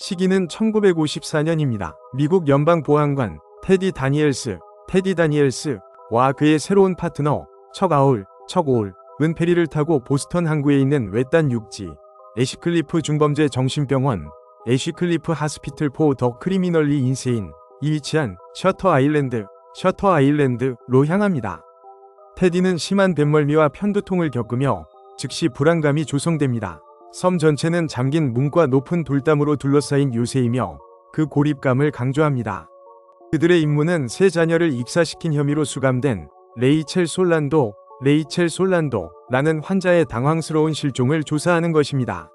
시기는 1954년입니다. 미국 연방보안관 테디 다니엘스와 그의 새로운 파트너 척 아울은 페리를 타고 보스턴 항구에 있는 외딴 육지 애쉬클리프 중범죄 정신병원 애쉬클리프 하스피틀 포 더 크리미널리 인세인이 위치한 셔터 아일랜드로 향합니다. 테디는 심한 뱃멀미와 편두통을 겪으며 즉시 불안감이 조성됩니다. 섬 전체는 잠긴 문과 높은 돌담으로 둘러싸인 요새이며 그 고립감을 강조합니다. 그들의 임무는 세 자녀를 익사시킨 혐의로 수감된 레이첼 솔란도라는 환자의 당황스러운 실종을 조사하는 것입니다.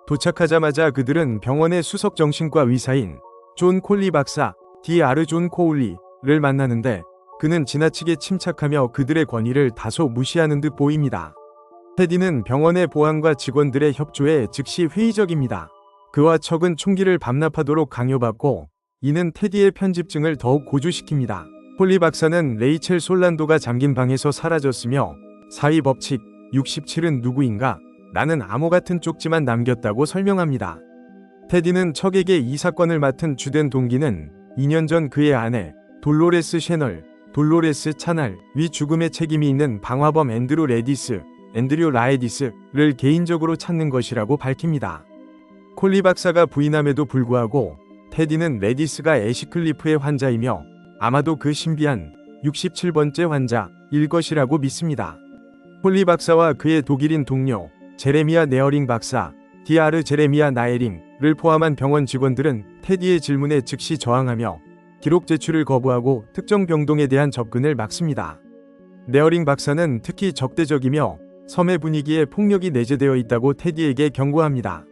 도착하자마자 그들은 병원의 수석 정신과 의사인 존 콜리 박사 Dr. 존 코울리를 만나는데 그는 지나치게 침착하며 그들의 권위를 다소 무시하는 듯 보입니다. 테디는 병원의 보안과 직원들의 협조에 즉시 회의적입니다. 그와 척은 총기를 반납하도록 강요받고 이는 테디의 편집증을 더욱 고조시킵니다. 콜리 박사는 레이첼 솔란도가 잠긴 방에서 사라졌으며 사위 법칙 67은 누구인가? 라는 암호 같은 쪽지만 남겼다고 설명합니다. 테디는 척에게 이 사건을 맡은 주된 동기는 2년 전 그의 아내 돌로레스 차날이 죽음에 책임이 있는 방화범 앤드류 라에디스를 개인적으로 찾는 것이라고 밝힙니다. 콜리 박사가 부인함에도 불구하고 테디는 레디스가 애쉬클리프의 환자이며 아마도 그 신비한 67번째 환자일 것이라고 믿습니다. 콜리 박사와 그의 독일인 동료 제레미야 네어링 박사 Dr. 제레미야 나에링을 포함한 병원 직원들은 테디의 질문에 즉시 저항하며 기록 제출을 거부하고 특정 병동에 대한 접근을 막습니다. 네어링 박사는 특히 적대적이며 섬의 분위기에 폭력이 내재되어 있다고 테디에게 경고합니다.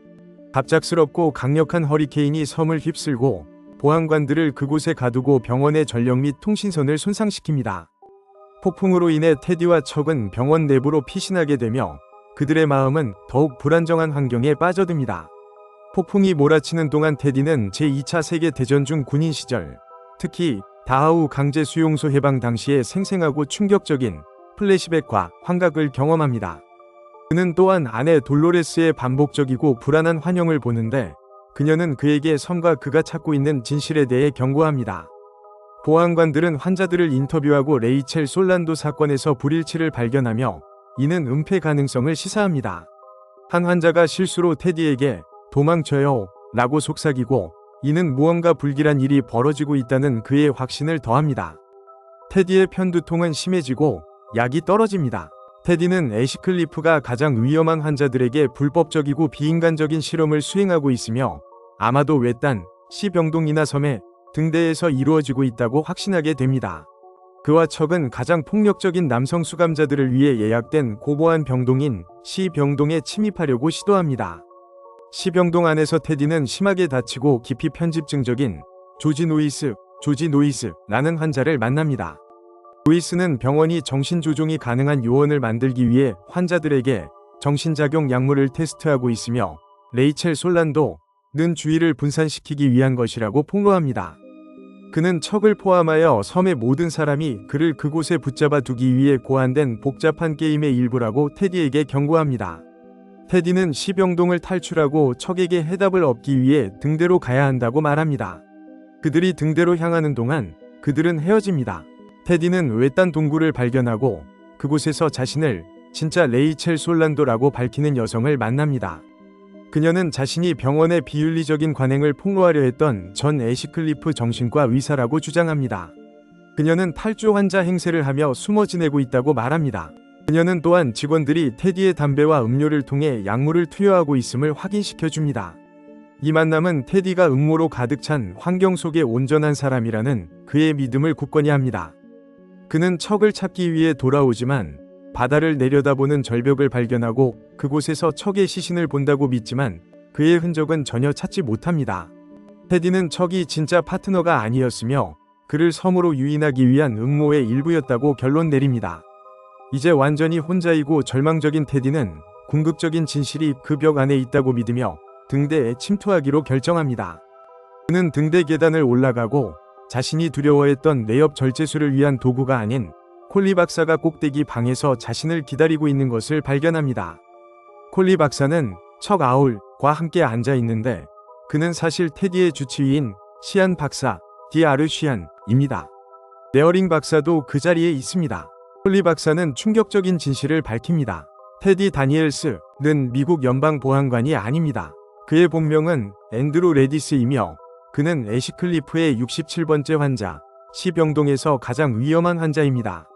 갑작스럽고 강력한 허리케인이 섬을 휩쓸고 보안관들을 그곳에 가두고 병원의 전력 및 통신선을 손상시킵니다. 폭풍으로 인해 테디와 척은 병원 내부로 피신하게 되며 그들의 마음은 더욱 불안정한 환경에 빠져듭니다. 폭풍이 몰아치는 동안 테디는 제2차 세계대전 중 군인 시절, 특히 다하우 강제 수용소 해방 당시의 생생하고 충격적인 플래시백과 환각을 경험합니다. 그는 또한 아내 돌로레스의 반복적이고 불안한 환영을 보는데 그녀는 그에게 섬과 그가 찾고 있는 진실에 대해 경고합니다. 보안관들은 환자들을 인터뷰하고 레이첼 솔란도 사건에서 불일치를 발견하며 이는 은폐 가능성을 시사합니다. 한 환자가 실수로 테디에게 도망쳐요 라고 속삭이고 이는 무언가 불길한 일이 벌어지고 있다는 그의 확신을 더합니다. 테디의 편두통은 심해지고 약이 떨어집니다. 테디는 애쉬클리프가 가장 위험한 환자들에게 불법적이고 비인간적인 실험을 수행하고 있으며 아마도 외딴 C병동이나 섬의 등대에서 이루어지고 있다고 확신하게 됩니다. 그와 척은 가장 폭력적인 남성 수감자들을 위해 예약된 고보안 병동인 C병동에 침입하려고 시도합니다. C병동 안에서 테디는 심하게 다치고 깊이 편집증적인 조지 노이스라는 환자를 만납니다. 노이스는 병원이 정신조종이 가능한 요원을 만들기 위해 환자들에게 정신작용 약물을 테스트하고 있으며 레이첼 솔란도는 주의를 분산시키기 위한 것이라고 폭로합니다. 그는 척을 포함하여 섬의 모든 사람이 그를 그곳에 붙잡아 두기 위해 고안된 복잡한 게임의 일부라고 테디에게 경고합니다. 테디는 C병동을 탈출하고 척에게 해답을 얻기 위해 등대로 가야 한다고 말합니다. 그들이 등대로 향하는 동안 그들은 헤어집니다. 테디는 외딴 동굴을 발견하고 그곳에서 자신을 진짜 레이첼 솔란도라고 밝히는 여성을 만납니다. 그녀는 자신이 병원의 비윤리적인 관행을 폭로하려 했던 전 애쉬클리프 정신과 의사라고 주장합니다. 그녀는 탈주 환자 행세를 하며 숨어 지내고 있다고 말합니다. 그녀는 또한 직원들이 테디의 담배와 음료를 통해 약물을 투여하고 있음을 확인시켜줍니다. 이 만남은 테디가 음모로 가득 찬 환경 속에 온전한 사람이라는 그의 믿음을 굳건히 합니다. 그는 척을 찾기 위해 돌아오지만 바다를 내려다보는 절벽을 발견하고 그곳에서 척의 시신을 본다고 믿지만 그의 흔적은 전혀 찾지 못합니다. 테디는 척이 진짜 파트너가 아니었으며 그를 섬으로 유인하기 위한 음모의 일부였다고 결론 내립니다. 이제 완전히 혼자이고 절망적인 테디는 궁극적인 진실이 그 벽 안에 있다고 믿으며 등대에 침투하기로 결정합니다. 그는 등대 계단을 올라가고 자신이 두려워했던 내엽 절제술을 위한 도구가 아닌 콜리 박사가 꼭대기 방에서 자신을 기다리고 있는 것을 발견합니다. 콜리 박사는 척 아울과 함께 앉아 있는데 그는 사실 테디의 주치의인 시안 박사 디아르 시안입니다. 네어링 박사도 그 자리에 있습니다. 콜리 박사는 충격적인 진실을 밝힙니다. 테디 다니엘스는 미국 연방보안관이 아닙니다. 그의 본명은 앤드루 레디스이며 그는 애시클리프의 67번째 환자, 시병동에서 가장 위험한 환자입니다.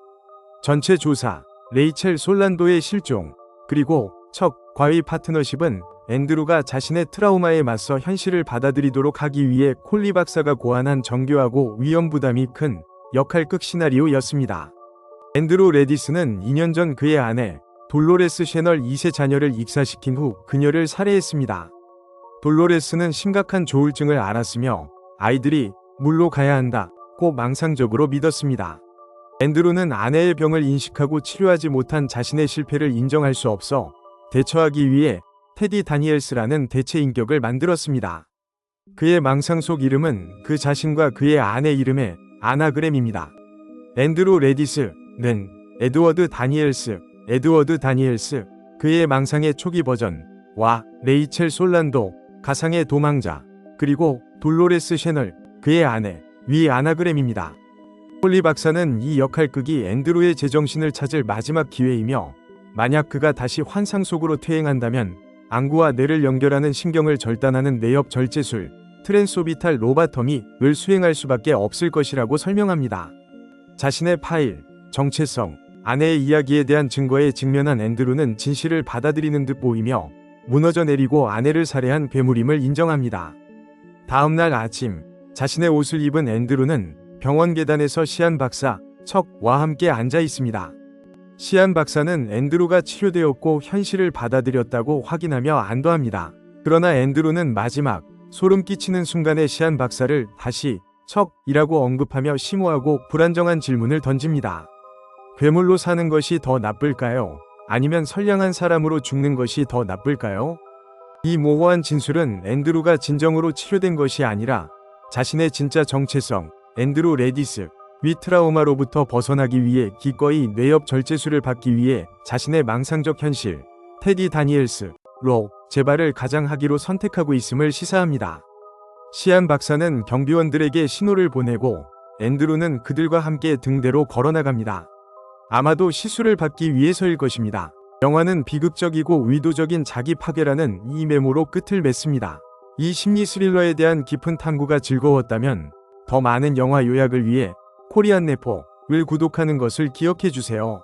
전체 조사, 레이첼 솔란도의 실종, 그리고 척 과의 파트너십은 앤드루가 자신의 트라우마에 맞서 현실을 받아들이도록 하기 위해 콜리 박사가 고안한 정교하고 위험 부담이 큰 역할극 시나리오였습니다. 앤드루 레디스는 2년 전 그의 아내 돌로레스 셔널 2세 자녀를 입사시킨 후 그녀를 살해했습니다. 돌로레스는 심각한 조울증을 앓았으며 아이들이 물로 가야 한다고 망상적으로 믿었습니다. 앤드루는 아내의 병을 인식하고 치료하지 못한 자신의 실패를 인정할 수 없어 대처하기 위해 테디 다니엘스라는 대체 인격을 만들었습니다. 그의 망상 속 이름은 그 자신과 그의 아내 이름의 아나그램입니다. 앤드루 레디스는 에드워드 다니엘스, 그의 망상의 초기 버전과 레이첼 솔란도, 가상의 도망자, 그리고 돌로레스 셔널, 그의 아내, 위 아나그램입니다. 콜리 박사는 이 역할극이 앤드루의 제정신을 찾을 마지막 기회이며 만약 그가 다시 환상 속으로 퇴행한다면 안구와 뇌를 연결하는 신경을 절단하는 뇌엽 절제술, 트랜소비탈 로바터미를 수행할 수밖에 없을 것이라고 설명합니다. 자신의 파일, 정체성, 아내의 이야기에 대한 증거에 직면한 앤드루는 진실을 받아들이는 듯 보이며 무너져 내리고 아내를 살해한 괴물임을 인정합니다. 다음날 아침, 자신의 옷을 입은 앤드루는 병원 계단에서 시안 박사, 척와 함께 앉아 있습니다. 시안 박사는 앤드루가 치료되었고 현실을 받아들였다고 확인하며 안도합니다. 그러나 앤드루는 마지막, 소름 끼치는 순간에 시안 박사를 다시 척이라고 언급하며 심오하고 불안정한 질문을 던집니다. 괴물로 사는 것이 더 나쁠까요? 아니면 선량한 사람으로 죽는 것이 더 나쁠까요? 이 모호한 진술은 앤드루가 진정으로 치료된 것이 아니라 자신의 진짜 정체성, 앤드루 레디스, 위 트라우마로부터 벗어나기 위해 기꺼이 뇌엽 절제술을 받기 위해 자신의 망상적 현실, 테디 다니엘스로 재발을 가장하기로 선택하고 있음을 시사합니다. 시안 박사는 경비원들에게 신호를 보내고 앤드루는 그들과 함께 등대로 걸어나갑니다. 아마도 시술을 받기 위해서일 것입니다. 영화는 비극적이고 의도적인 자기 파괴라는 이 메모로 끝을 맺습니다. 이 심리 스릴러에 대한 깊은 탐구가 즐거웠다면 더 많은 영화 요약을 위해 코리안 네포를 구독하는 것을 기억해 주세요.